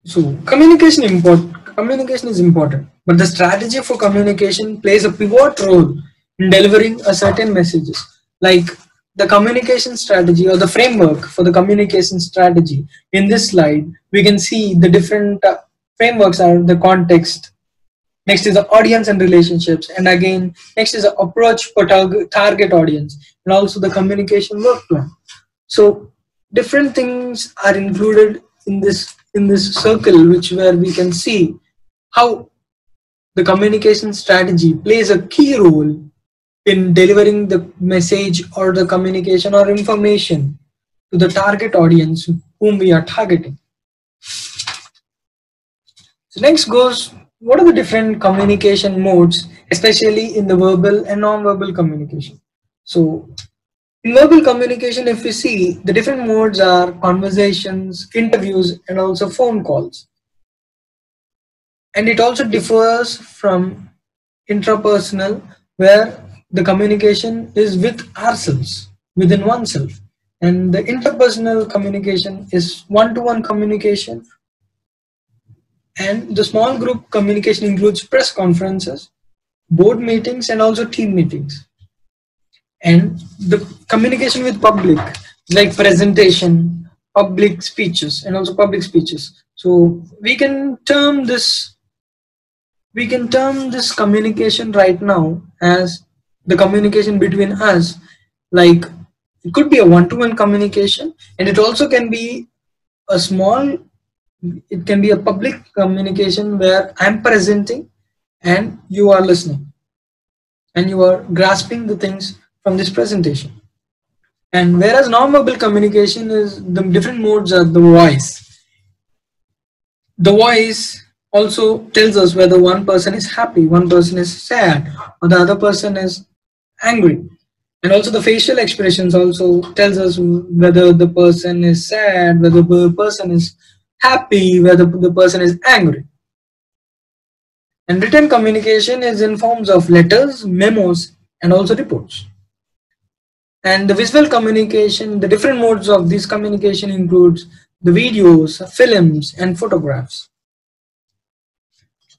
So communication is important, but the strategy for communication plays a pivot role in delivering a certain messages. Like the communication strategy or the framework for the communication strategy. In this slide, we can see the different frameworks are the context. Next is the audience and relationships, and again next is the approach for target audience, and also the communication work plan. So different things are included in this circle, which where we can see how the communication strategy plays a key role in delivering the message or the communication or information to the target audience whom we are targeting. So next goes, what are the different communication modes, especially in the verbal and non-verbal communication? So in verbal communication, if we see, the different modes are conversations, interviews, and also phone calls. And it also differs from intrapersonal, where the communication is with ourselves, within oneself. And the interpersonal communication is one-to-one communication. And the small group communication includes press conferences, board meetings, and also team meetings. And the communication with public, like presentation, public speeches, and also public speeches. So we can term this communication right now as the communication between us. Like it could be a one-to-one communication, and it also can be a it can be a public communication where I'm presenting and you are listening and you are grasping the things from this presentation. And whereas non-verbal communication is, the different modes are the voice. The voice also tells us whether one person is happy, one person is sad, or the other person is angry. And also the facial expressions also tells us whether the person is sad, whether the person is happy, whether the person is angry. And written communication is in forms of letters, memos, and also reports. And the visual communication, the different modes of this communication includes the videos, films, and photographs.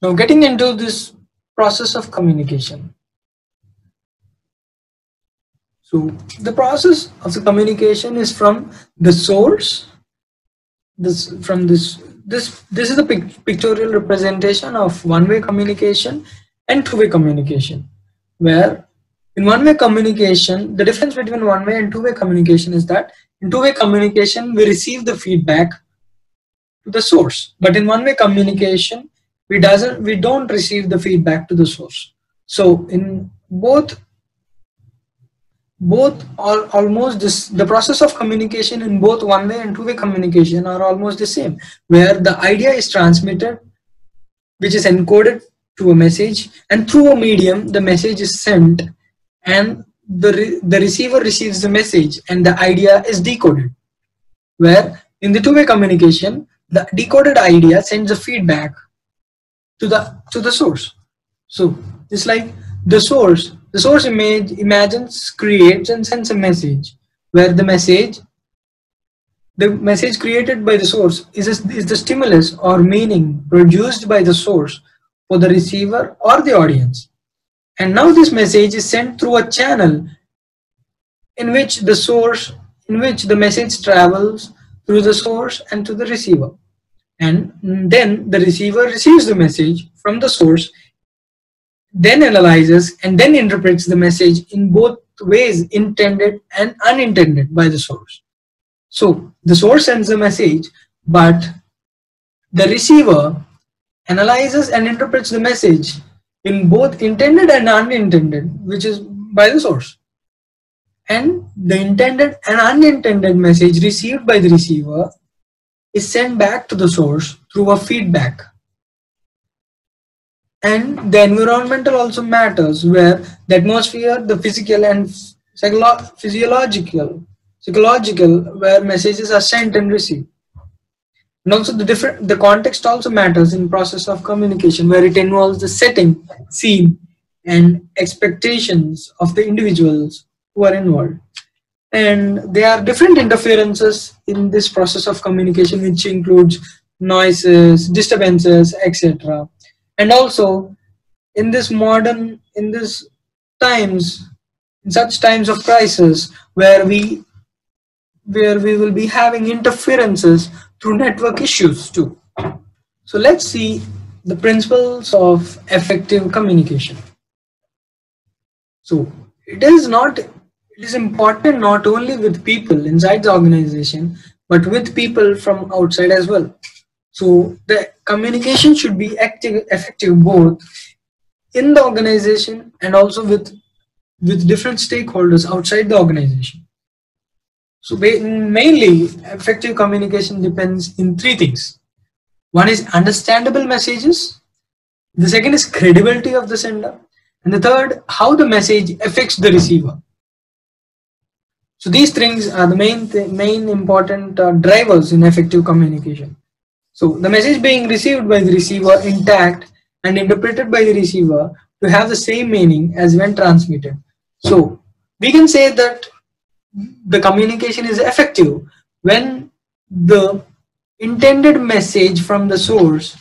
Now getting into this process of communication. So the process of the communication is from the source. This is a pictorial representation of one-way communication and two-way communication, where in one-way communication, the difference between one-way and two-way communication is that in two-way communication, we receive the feedback to the source, but in one-way communication, we don't receive the feedback to the source. So in the process of communication in both one-way and two-way communication are almost the same, where the idea is transmitted, which is encoded to a message, and through a medium, the message is sent, and the receiver receives the message and the idea is decoded. Where in the two-way communication, the decoded idea sends a feedback to the source. So it's like the source imagines, creates, and sends a message, where the message created by the source is the stimulus or meaning produced by the source for the receiver or the audience. And now this message is sent through a channel in which the message travels through the source and to the receiver. And then the receiver receives the message from the source, then analyzes and then interprets the message in both ways, intended and unintended by the source. So the source sends the message, but the receiver analyzes and interprets the message in both intended and unintended, which is by the source. And the intended and unintended message received by the receiver is sent back to the source through a feedback. And the environmental also matters, where the atmosphere, the physical and psychological, where messages are sent and received. And also the context also matters in process of communication, where it involves the setting, scene, and expectations of the individuals who are involved. And there are different interferences in this process of communication, which includes noises, disturbances, etc. And also in this modern, in this times, in such times of crisis where we will be having interferences through network issues too. So let's see the principles of effective communication. So it is important not only with people inside the organization, but with people from outside as well. So the communication should be effective both in the organization and also with different stakeholders outside the organization. So mainly effective communication depends in three things. One is understandable messages, the second is credibility of the sender, and the third, how the message affects the receiver. So these things are the main important drivers in effective communication. So the message being received by the receiver intact and interpreted by the receiver to have the same meaning as when transmitted. So we can say that the communication is effective when the intended message from the source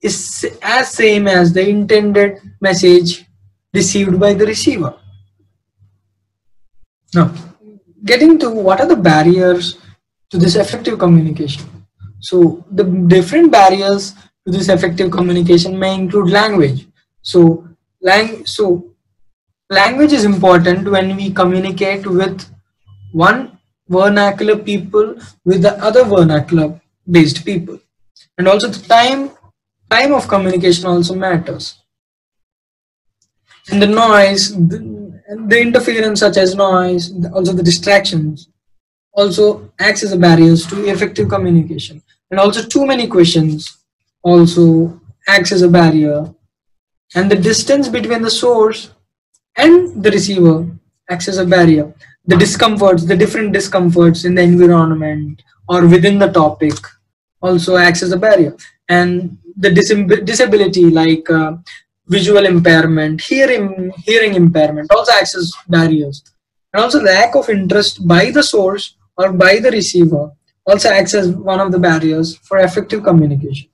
is as same as the intended message received by the receiver. Now, getting to what are the barriers to this effective communication. So the different barriers to this effective communication may include language. So language is important when we communicate with one vernacular people with the other vernacular based people. And also the time of communication also matters. And the noise, the interference such as noise, also the distractions also acts as a barriers to effective communication. And also too many questions also acts as a barrier. And the distance between the source and the receiver acts as a barrier. The discomforts, the different discomforts in the environment or within the topic also acts as a barrier. And the disability like visual impairment, hearing impairment also acts as barriers. And also lack of interest by the source or by the receiver also acts as one of the barriers for effective communication.